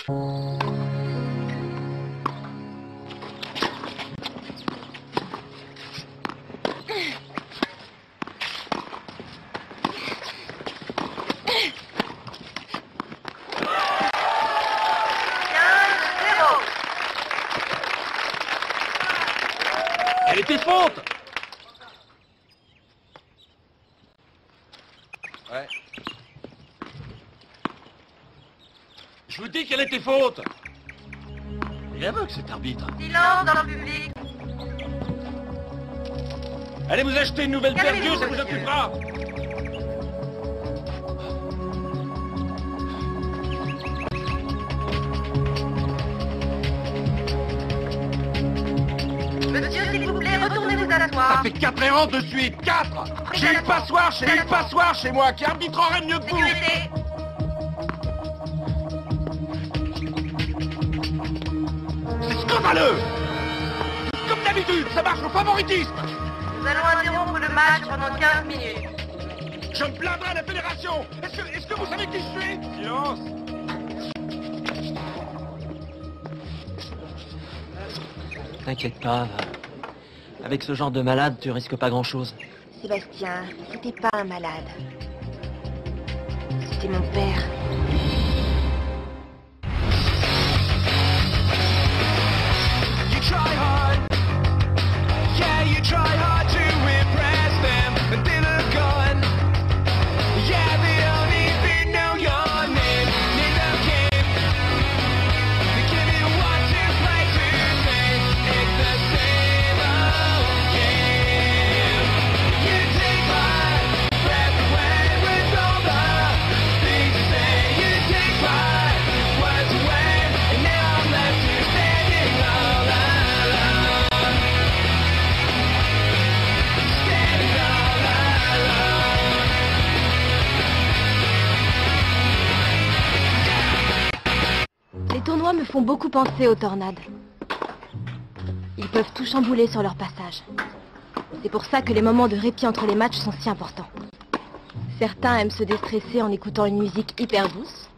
Elle était faute. Ouais. Je vous dis qu'elle était faute. Il est aveugle cet arbitre. Silence dans le public. Allez vous acheter une nouvelle paire d'yeux, ça vous occupera. Monsieur, s'il vous plaît, retournez vous asseoir. Ça fait 4 erreurs de suite, 4. J'ai une passoire chez moi qui arbitrerait mieux que vous. Sécurité. C'est scandaleux. Comme d'habitude, ça marche au favoritisme. Nous allons interrompre le match pendant 15 minutes. Je me plaindrai à la fédération. Est-ce que vous savez qui je suis? Silence. T'inquiète pas, va. Avec ce genre de malade, tu risques pas grand-chose. Sébastien, c'était pas un malade. C'était mon père. You try hard, yeah, you try hard to impress them, but they look gone. Yeah, they don't even know your name, neither can they give you what to play to say. It's the same old game. You take my breath away with all the things you say. You take my words away, and now I'm left here standing all alone. Standing all alone. Les tournois me font beaucoup penser aux tornades. Ils peuvent tout chambouler sur leur passage. C'est pour ça que les moments de répit entre les matchs sont si importants. Certains aiment se déstresser en écoutant une musique hyper douce.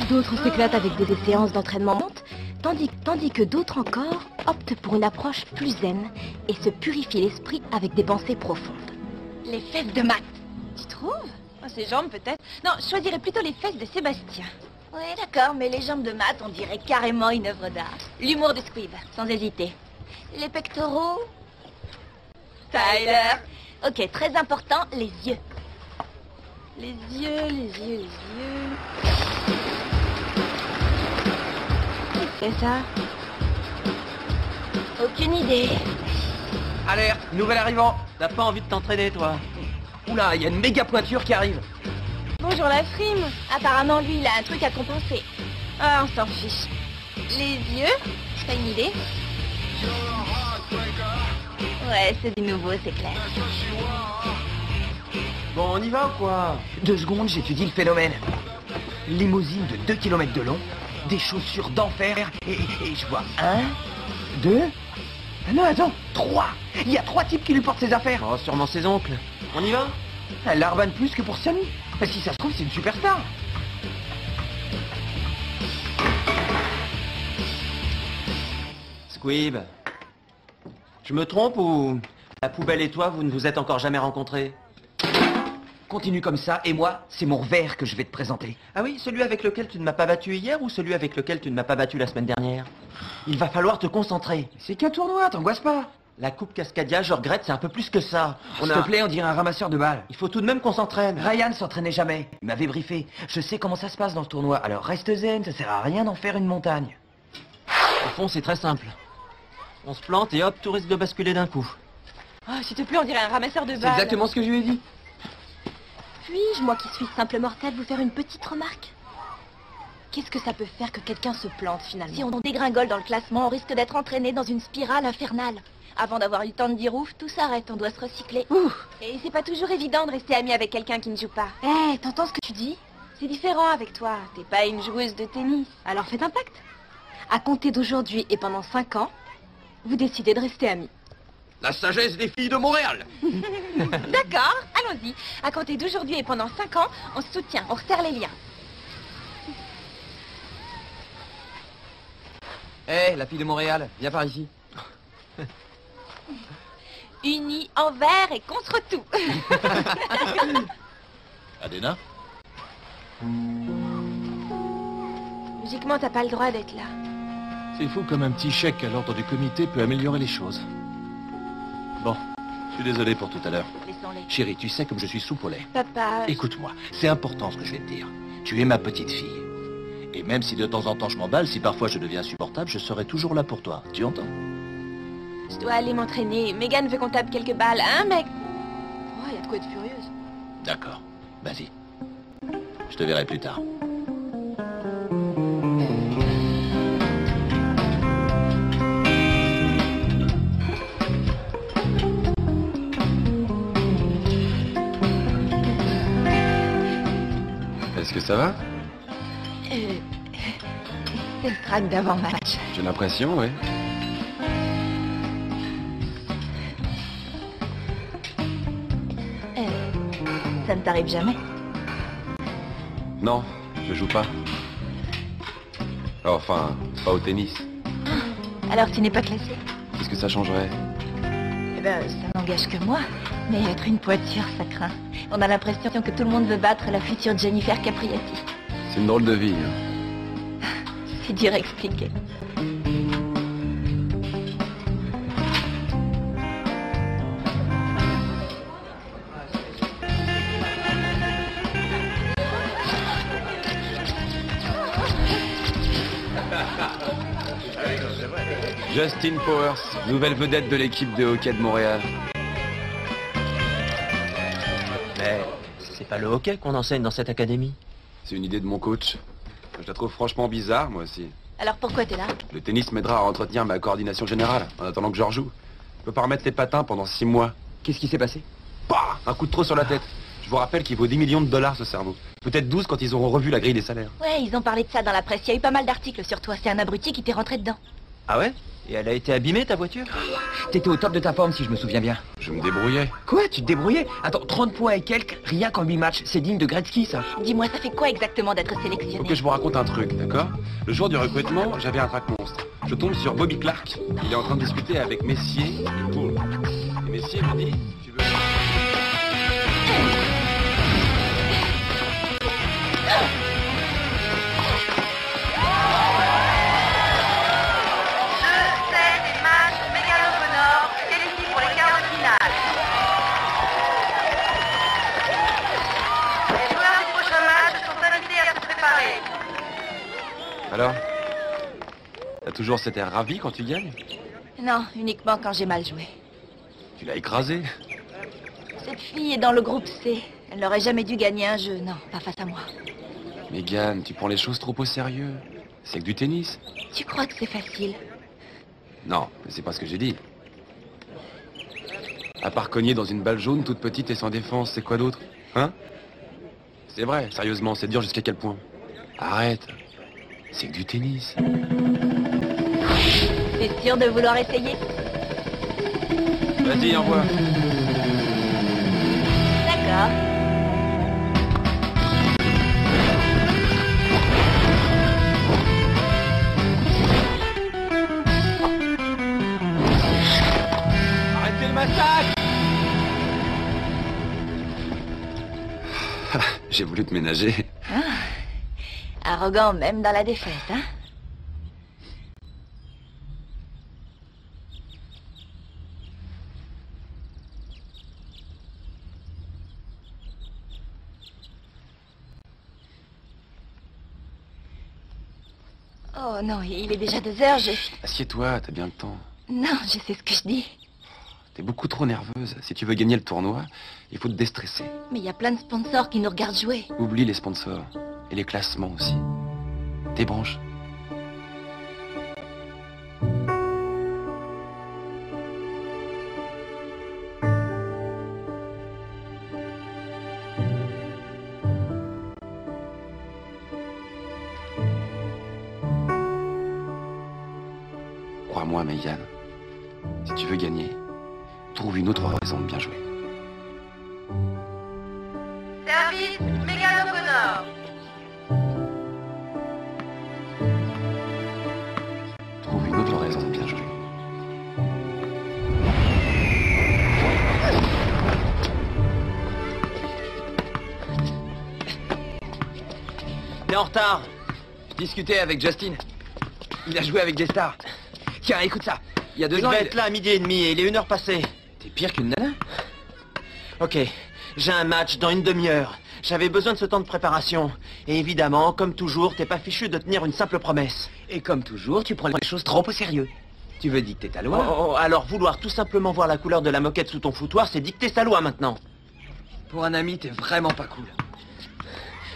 D'autres s'éclatent avec des séances d'entraînement montes, tandis que d'autres encore optent pour une approche plus zen et se purifient l'esprit avec des pensées profondes. Les fesses de Matt. Tu trouves? Ses jambes peut-être. Non, je choisirais plutôt les fesses de Sébastien. Oui, d'accord, mais les jambes de Matt, on dirait carrément une œuvre d'art. L'humour de Squib, sans hésiter. Les pectoraux? Tyler. Ok, très important, les yeux. Les yeux. C'est ça? Aucune idée. Alerte, nouvel arrivant. T'as pas envie de t'entraîner, toi? Oula, il y a une méga pointure qui arrive. Bonjour la frime. Apparemment, lui, il a un truc à compenser. Ah, on s'en fiche. Les yeux? T'as une idée? Ouais, c'est du nouveau, c'est clair. Bon, on y va ou quoi? 2 secondes, j'étudie le phénomène. Limousine de 2 km de long, des chaussures d'enfer, et je vois 1, 2... Ah non, attends, 3. Il y a 3 types qui lui portent ses affaires. Oh, sûrement ses oncles. On y va? Elle l'arbane plus que pour Samy. Si ça se trouve, c'est une superstar. Squib. Je me trompe ou la poubelle et toi, vous ne vous êtes encore jamais rencontrés? Continue comme ça, et moi, c'est mon revers que je vais te présenter. Ah oui, celui avec lequel tu ne m'as pas battu hier ou celui avec lequel tu ne m'as pas battu la semaine dernière? Il va falloir te concentrer. C'est qu'un tournoi, t'angoisses pas. La coupe Cascadia, je regrette, c'est un peu plus que ça. S'il te plaît, on dirait un ramasseur de balles. Il faut tout de même qu'on s'entraîne. Ryan s'entraînait jamais. Il m'avait briefé. Je sais comment ça se passe dans ce tournoi, alors reste zen, ça sert à rien d'en faire une montagne. Au fond, c'est très simple. On se plante et hop, tout risque de basculer d'un coup. Oh, s'il te plaît, on dirait un ramasseur de balles. C'est exactement ce que je lui ai dit. Puis-je, moi qui suis simple mortel, vous faire une petite remarque? Qu'est-ce que ça peut faire que quelqu'un se plante finalement? Si on dégringole dans le classement, on risque d'être entraîné dans une spirale infernale. Avant d'avoir eu le temps de dire ouf, tout s'arrête, on doit se recycler. Ouh. Et c'est pas toujours évident de rester ami avec quelqu'un qui ne joue pas. Hé, t'entends ce que tu dis? C'est différent avec toi, t'es pas une joueuse de tennis. Alors faites un pacte. À compter d'aujourd'hui et pendant 5 ans, vous décidez de rester amis. La sagesse des filles de Montréal. D'accord, allons-y. À compter d'aujourd'hui et pendant 5 ans, on se soutient, on resserre les liens. Hé, la fille de Montréal, viens par ici. Unis envers et contre tout. Adéna? Logiquement, t'as pas le droit d'être là. C'est fou comme un petit chèque à l'ordre du comité peut améliorer les choses. Bon, je suis désolé pour tout à l'heure. Laissons-les. Chérie, tu sais comme je suis soupe au lait. Papa... Écoute-moi, c'est important ce que je vais te dire. Tu es ma petite fille. Et même si de temps en temps je m'emballe, si parfois je deviens insupportable, je serai toujours là pour toi. Tu entends? Je dois aller m'entraîner. Megan veut qu'on tape quelques balles, hein, mec? Oh, il y a de quoi être furieuse. D'accord, vas-y. Je te verrai plus tard. Est-ce que ça va? C'est le trac d'avant-match. J'ai l'impression, oui. Ça ne t'arrive jamais? Non, je joue pas. Enfin, pas au tennis. Alors tu n'es pas classé? Qu'est-ce que ça changerait? Eh ben, ça n'engage que moi. Mais être une poiture, ça craint. On a l'impression que tout le monde veut battre la future Jennifer Capriati. C'est une drôle de vie. Hein. C'est dur à expliquer. Justin Powers, nouvelle vedette de l'équipe de hockey de Montréal. Mais c'est pas le hockey qu'on enseigne dans cette académie. C'est une idée de mon coach. Je la trouve franchement bizarre, moi aussi. Alors pourquoi t'es là? Le tennis m'aidera à entretenir ma coordination générale, en attendant que je rejoue. Je peux pas remettre les patins pendant 6 mois. Qu'est-ce qui s'est passé? Bah, un coup de trop sur la tête. Je vous rappelle qu'il vaut 10 millions de dollars ce cerveau. Peut-être 12 quand ils auront revu la grille des salaires. Ouais, ils ont parlé de ça dans la presse. Il y a eu pas mal d'articles sur toi. C'est un abruti qui t'est rentré dedans. Ah ouais? Et elle a été abîmée, ta voiture? T'étais au top de ta forme, si je me souviens bien. Je me débrouillais. Quoi? Tu te débrouillais? Attends, 30 points et quelques, rien qu'en 8 matchs. C'est digne de Gretzky, ça. Dis-moi, ça fait quoi exactement d'être sélectionné? Faut que je vous raconte un truc, d'accord? Le jour du recrutement, j'avais un trac monstre. Je tombe sur Bobby Clark. Il est en train de discuter avec Messier et Paul. Et Messier me dit, tu veux... Pour les quarts de finale. Les joueurs du prochain match sont invités à se préparer. Alors? T'as toujours cet air ravi quand tu gagnes? Non, uniquement quand j'ai mal joué. Tu l'as écrasé. Cette fille est dans le groupe C. Elle n'aurait jamais dû gagner un jeu, non, pas face à moi. Mégane, tu prends les choses trop au sérieux. C'est que du tennis. Tu crois que c'est facile? Non, mais c'est pas ce que j'ai dit. À part cogner dans une balle jaune toute petite et sans défense, c'est quoi d'autre? Hein? C'est vrai, sérieusement, c'est dur jusqu'à quel point? Arrête. C'est que du tennis. T'es sûr de vouloir essayer? Vas-y, envoie. D'accord. Arrêtez le massacre! J'ai voulu te ménager. Arrogant même dans la défaite, hein? Oh non, il est déjà 2 heures, Assieds-toi, t'as bien le temps. Non, je sais ce que je dis. T'es beaucoup trop nerveuse. Si tu veux gagner le tournoi, il faut te déstresser. Mais il y a plein de sponsors qui nous regardent jouer. Oublie les sponsors. Et les classements aussi. Tes branches. Crois-moi, Mégane. Si tu veux gagner, Trouve une autre raison de bien jouer. Service Mégalogonore. Trouve une autre raison de bien jouer. T'es en retard. Je discutais avec Justin. Il a joué avec des stars. Tiens, écoute ça. Il y a 2 Tu ans, devais être là à 12h30 et il est 1h passée. T'es pire qu'une nana. Ok, j'ai un match dans une demi-heure. J'avais besoin de ce temps de préparation. Et évidemment, comme toujours, t'es pas fichu de tenir une simple promesse. Et comme toujours, tu prends les choses trop au sérieux. Tu veux dicter ta loi? Alors vouloir tout simplement voir la couleur de la moquette sous ton foutoir, c'est dicter sa loi maintenant. Pour un ami, t'es vraiment pas cool.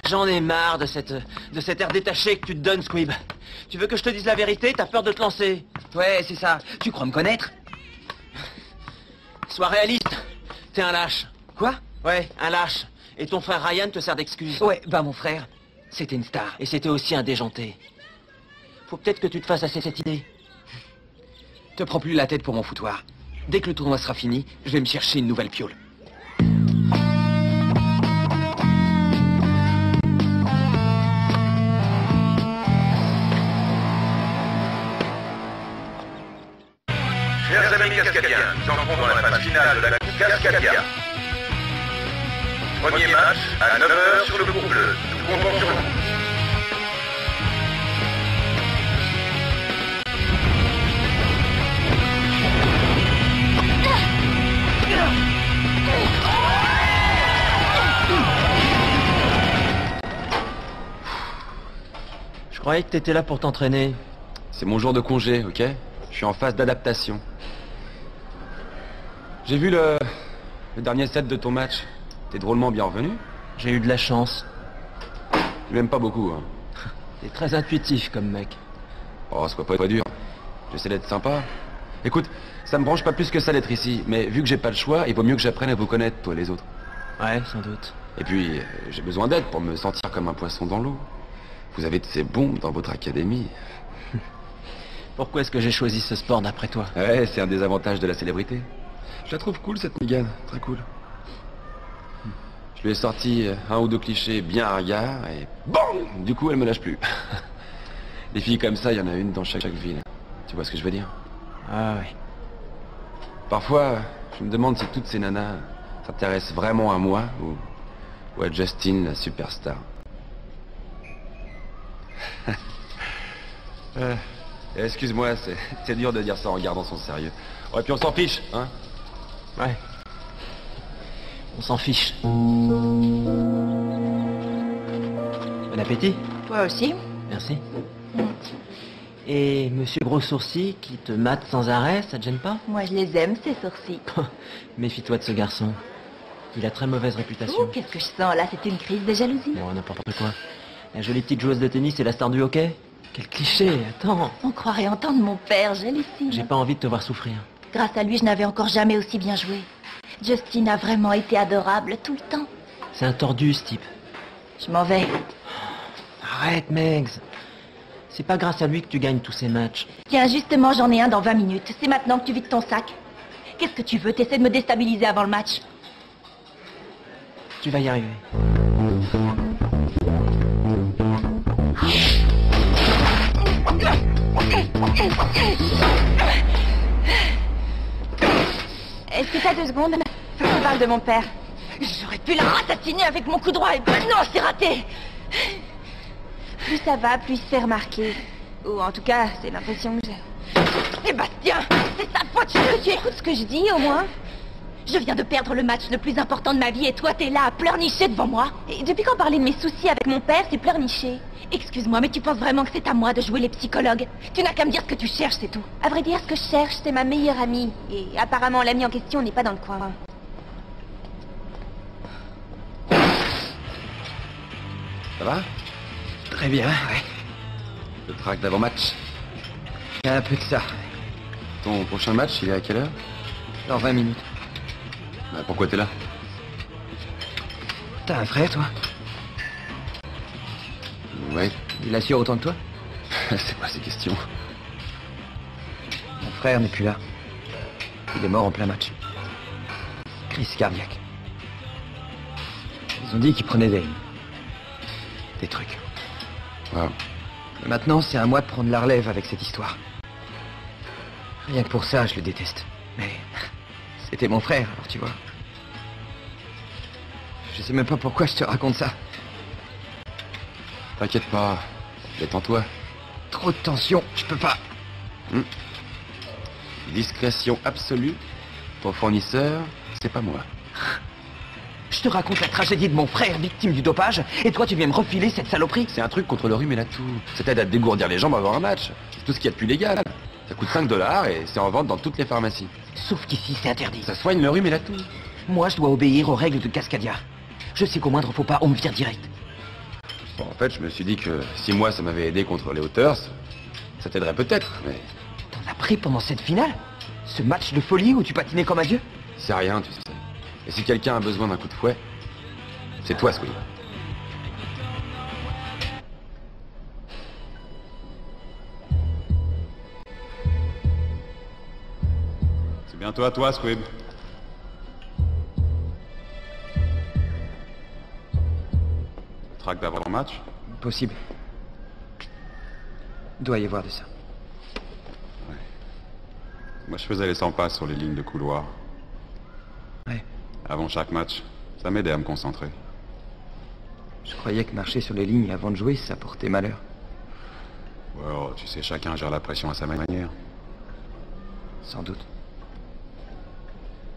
J'en ai marre de cet air détaché que tu te donnes, Squib. Tu veux que je te dise la vérité? T'as peur de te lancer. Ouais, c'est ça. Tu crois me connaître? Sois réaliste. T'es un lâche. Quoi? Ouais, un lâche. Et ton frère Ryan te sert d'excuse. Ouais, bah mon frère, c'était une star. Et c'était aussi un déjanté. Faut peut-être que tu te fasses assez cette idée. Te prends plus la tête pour mon foutoir. Dès que le tournoi sera fini, je vais me chercher une nouvelle piole. Chers amis cascadiens, nous entrons dans la phase finale de la Coupe Cascadia. Premier match à 9h sur le cours bleu. Nous comptons sur vous. Je croyais que t'étais là pour t'entraîner. C'est mon jour de congé, ok? Je suis en phase d'adaptation. J'ai vu le dernier set de ton match. T'es drôlement bien revenu. J'ai eu de la chance. Je l'aime pas beaucoup, hein. T'es très intuitif comme mec. Oh, c'est pas dur. J'essaie d'être sympa. Écoute, ça me branche pas plus que ça d'être ici, mais vu que j'ai pas le choix, il vaut mieux que j'apprenne à vous connaître, toi et les autres. Ouais, sans doute. Et puis, j'ai besoin d'aide pour me sentir comme un poisson dans l'eau. Vous avez de ces bombes dans votre académie. Pourquoi est-ce que j'ai choisi ce sport d'après toi? Ouais, c'est un des avantages de la célébrité. Je la trouve cool, cette Mégane. Très cool. Je lui ai sorti 1 ou 2 clichés bien ringards et BAM! Du coup, elle me lâche plus. Des filles comme ça, il y en a une dans chaque ville. Tu vois ce que je veux dire? Ah ouais. Parfois, je me demande si toutes ces nanas s'intéressent vraiment à moi ou à Justin, la superstar. Excuse-moi, c'est dur de dire ça en gardant son sérieux. Ouais, puis on s'en fiche, hein? Ouais. On s'en fiche. Bon appétit. Toi aussi. Merci. Et monsieur Gros Sourcil qui te mate sans arrêt, ça te gêne pas? Moi, je les aime, ces sourcils. Méfie-toi de ce garçon. Il a très mauvaise réputation. Oh, qu'est-ce que je sens là? C'était une crise de jalousie. Bon, n'importe quoi. La jolie petite joueuse de tennis et la star du hockey? Quel cliché, attends. On croirait entendre mon père, j'hallucine. J'ai pas envie de te voir souffrir. Grâce à lui, je n'avais encore jamais aussi bien joué. Justin a vraiment été adorable tout le temps. C'est un tordu, ce type. Je m'en vais. Arrête, Megs. C'est pas grâce à lui que tu gagnes tous ces matchs. Tiens, justement, j'en ai un dans 20 minutes. C'est maintenant que tu vides ton sac. Qu'est-ce que tu veux? T'essaies de me déstabiliser avant le match. Tu vas y arriver. Est-ce que t'as 2 secondes? Faut que je parle de mon père. J'aurais pu la ratatiner avec mon coup droit et non, c'est raté. Plus ça va, plus il se fait remarquer. Ou en tout cas, c'est l'impression que j'ai. Sébastien, c'est sa faute, je veux que tu écoutes ce que je dis au moins. Je viens de perdre le match le plus important de ma vie et toi t'es là à pleurnicher devant moi. Et depuis quand parler de mes soucis avec mon père, c'est pleurnicher? Excuse-moi, mais tu penses vraiment que c'est à moi de jouer les psychologues? Tu n'as qu'à me dire ce que tu cherches, c'est tout. À vrai dire, ce que je cherche, c'est ma meilleure amie. Et apparemment, l'amie en question n'est pas dans le coin. Ça va? Très bien, ouais. Le track d'avant-match. Il y a un peu de ça. Ton prochain match, il est à quelle heure? Dans 20 minutes. Bah, pourquoi t'es là? T'as un frère, toi? Ouais. Il assure autant que toi? C'est quoi ces questions? Mon frère n'est plus là. Il est mort en plein match. Crise cardiaque. Ils ont dit qu'ils prenaient des trucs. Wow. Mais maintenant, c'est à moi de prendre la relève avec cette histoire. Rien que pour ça, je le déteste. Mais c'était mon frère, alors tu vois. Je sais même pas pourquoi je te raconte ça. T'inquiète pas, détends-toi. Trop de tension, je peux pas. Discrétion absolue. Ton fournisseur, c'est pas moi. Je te raconte la tragédie de mon frère, victime du dopage, et toi tu viens me refiler cette saloperie. C'est un truc contre le rhume et la toux. Ça t'aide à te dégourdir les jambes avant un match. C'est tout ce qu'il y a de plus légal. Ça coûte 5 $ et c'est en vente dans toutes les pharmacies. Sauf qu'ici c'est interdit. Ça soigne le rhume et la toux. Moi je dois obéir aux règles de Cascadia. Je sais qu'au moindre faut pas, on me vire direct. Bon, en fait, je me suis dit que si moi ça m'avait aidé contre les Hauteurs, ça t'aiderait peut-être, mais T'en as pris pendant cette finale? Ce match de folie où tu patinais comme un dieu? c'est rien, tu sais. Et si quelqu'un a besoin d'un coup de fouet, c'est toi, Squid. C'est bientôt à toi, Squib. Track d'avant-match. Possible. Doit y avoir de ça. Moi, je faisais les 100 pas sur les lignes de couloir. Ouais. Avant chaque match. Ça m'aidait à me concentrer. Je croyais que marcher sur les lignes avant de jouer, ça portait malheur. Ouais, oh, tu sais, chacun gère la pression à sa manière. Sans doute.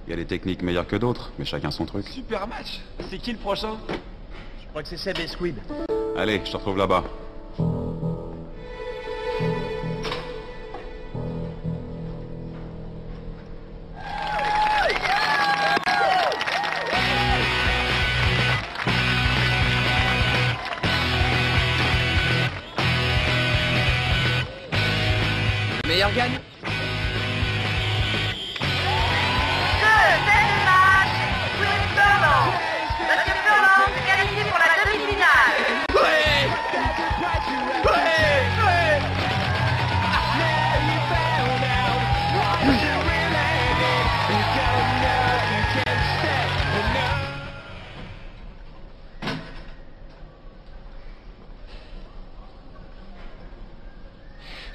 Il y a des techniques meilleures que d'autres, mais chacun son truc. Super match. C'est qui le prochain? Je crois que c'est Seb et Squid. Allez, je te retrouve là-bas. Meilleur gagne. Deuxième match, Squid Furlong. Monsieur Furlong se qualifie pour la demi-finale.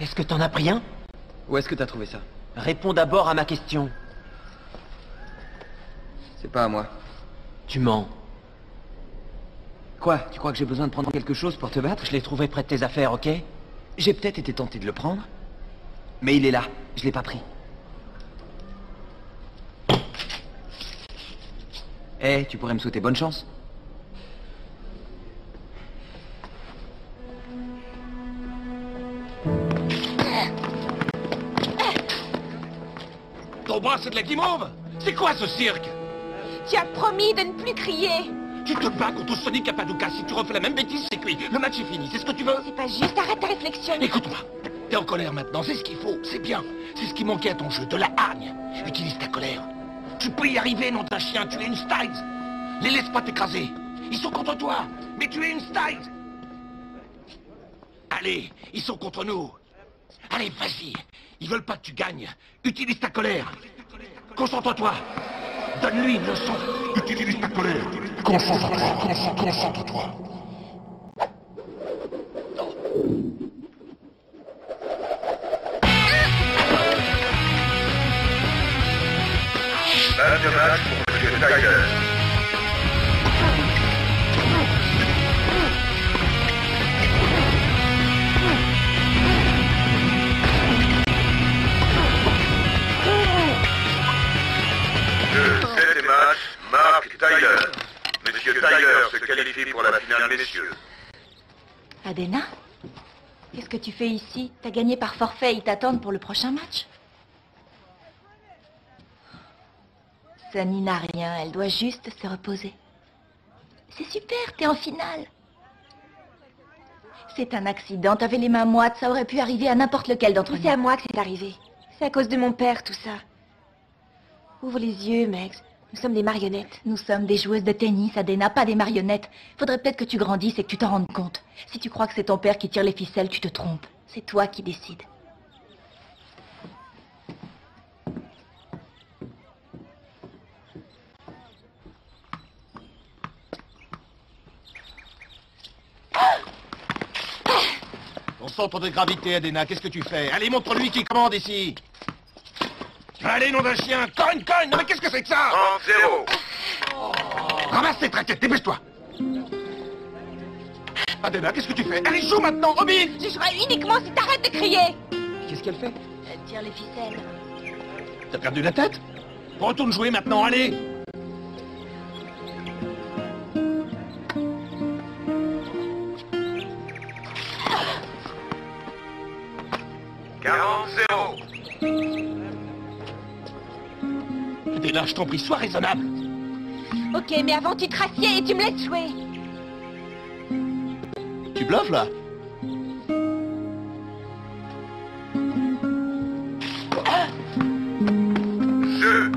Est-ce que t'en as pris un? Où est-ce que t'as trouvé ça? Réponds d'abord à ma question. C'est pas à moi. Tu mens. Quoi? Tu crois que j'ai besoin de prendre quelque chose pour te battre? Je l'ai trouvé près de tes affaires, ok? J'ai peut-être été tenté de le prendre, mais il est là. Je l'ai pas pris. Eh, tu pourrais me souhaiter bonne chance? Ton bras, c'est de la guimauve? C'est quoi ce cirque? Tu as promis de ne plus crier. Tu te bats contre Sonic Capaduca. Si tu refais la même bêtise, c'est cuit. Le match est fini. C'est ce que tu veux? C'est pas juste, arrête ta réflexion. Écoute-moi. T'es en colère maintenant. C'est ce qu'il faut. C'est bien. C'est ce qui manquait à ton jeu. De la hargne. Utilise ta colère. Tu peux y arriver, nom d'un chien. Tu es une Styles. Les laisse pas t'écraser. Ils sont contre toi. Mais tu es une Styles. Allez, ils sont contre nous. Allez, vas-y. Ils veulent pas que tu gagnes. Utilise ta colère. Concentre-toi. Donne-lui une leçon. Utilise ta colère. Concentre-toi. Concentre-toi. Match de match pour Monsieur Tiger. Le 7e match, Mark Tyler. Monsieur Tyler se qualifie pour la finale, messieurs. Adena? Qu'est-ce que tu fais ici? T'as gagné par forfait, ils t'attendent pour le prochain match. Sunny n'a rien, elle doit juste se reposer. C'est super, t'es en finale. C'est un accident, t'avais les mains moites, ça aurait pu arriver à n'importe lequel d'entre nous. C'est à moi que c'est arrivé. C'est à cause de mon père, tout ça. Ouvre les yeux, Megs. Nous sommes des marionnettes. Nous sommes des joueuses de tennis, Adena, pas des marionnettes. Faudrait peut-être que tu grandisses et que tu t'en rendes compte. Si tu crois que c'est ton père qui tire les ficelles, tu te trompes. C'est toi qui décides. Ton centre de gravité, Adena, qu'est-ce que tu fais? Allez, montre-lui qui commande ici. Allez, nom d'un chien, cogne. Non mais qu'est-ce que c'est que ça? 30-0. Ramasse tes traites, dépêche-toi. Adena, qu'est-ce que tu fais? Allez, joue maintenant, Robin. Je jouerai uniquement si t'arrêtes de crier. Qu'est-ce qu'elle fait? Elle tire les ficelles. T'as perdu la tête? Retourne jouer maintenant, allez. Adena, je t'en prie, sois raisonnable. Ok, mais avant tu te rassieds et tu me laisses jouer. Tu bluffes, là? Jeu.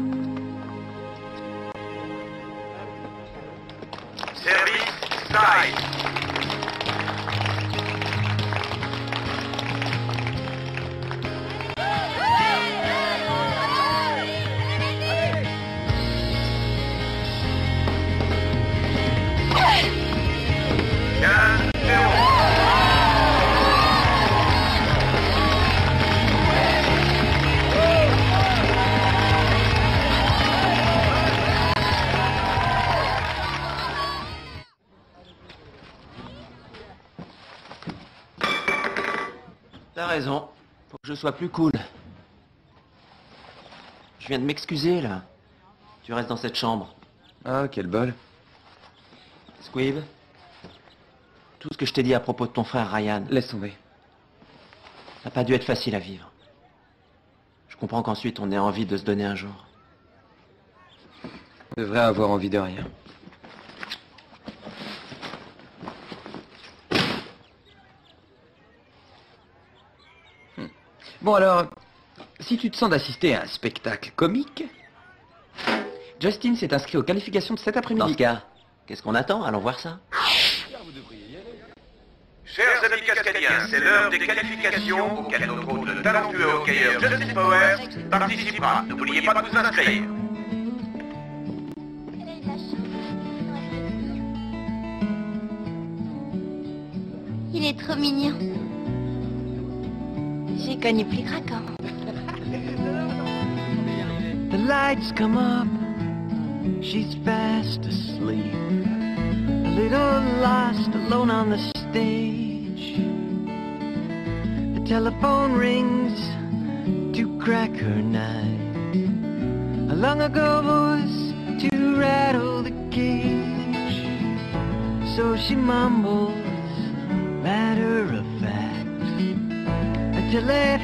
Service side. T'as raison. Faut que je sois plus cool. Je viens de m'excuser, là. Tu restes dans cette chambre. Ah, quel bol. Squib, tout ce que je t'ai dit à propos de ton frère Ryan, Laisse tomber. ça n'a pas dû être facile à vivre. Je comprends qu'ensuite on ait envie de se donner un jour. On devrait avoir envie de rien. Bon alors, si tu te sens d'assister à un spectacle comique, Justin s'est inscrit aux qualifications de cet Dans après-midi. ce cas, qu'est-ce qu'on attend? Allons voir ça. Chers amis cascadiens, c'est l'heure des qualifications auxquelles notre hôte, le talentueux hockeyeur Justin Powers, participera. N'oubliez pas de vous inscrire. Il est trop mignon. J'ai connu plus craquant. The lights come up, she's fast asleep. A little lost, alone on the stage. The telephone rings to crack her night. A long ago voice to rattle the cage. So she mumbles, matter of fact, until it